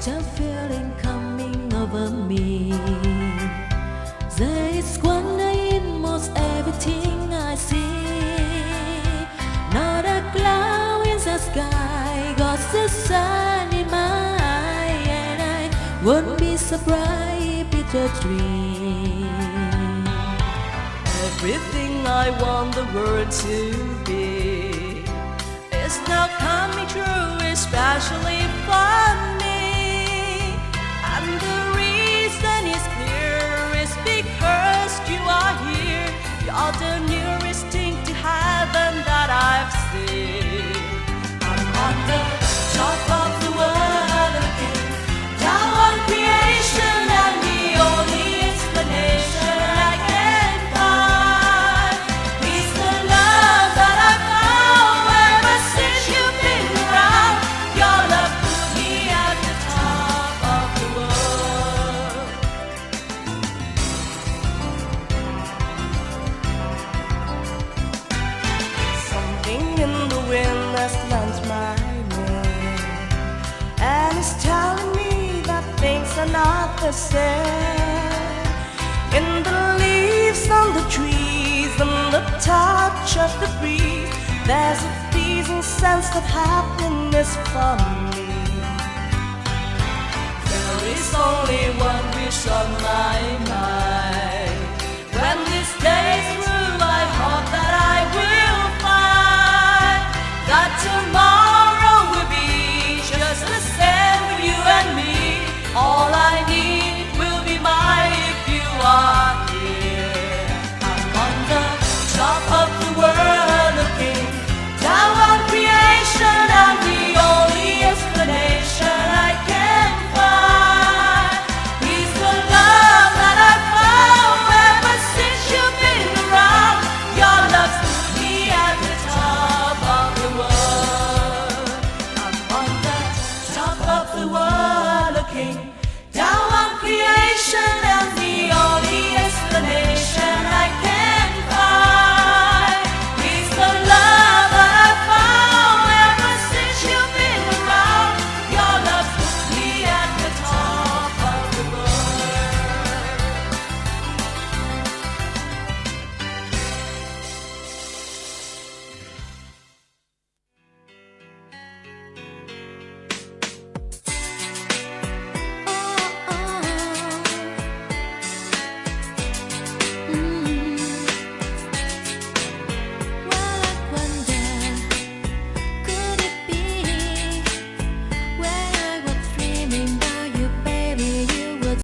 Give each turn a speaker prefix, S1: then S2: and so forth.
S1: such a feeling coming over me. There is wonder in most everything I see. Not a cloud in the sky, got the sun in my eye, and I won't be surprised if it's a dream. Everything I want the world to be is now coming true, especially for me. And the reason is clear, is because you are here. You're the nearest thing to heaven that I've seen. I'm on the top of the world again, down on creation, and the only explanation I can find is the love that I've found ever since you've been around. Your love put me at the top of the world. Something in the wind has launched my name, and it's telling me that things are not the same. In the leaves on the trees and the touch of the breeze, there's a pleasing sense of happiness for me. There is only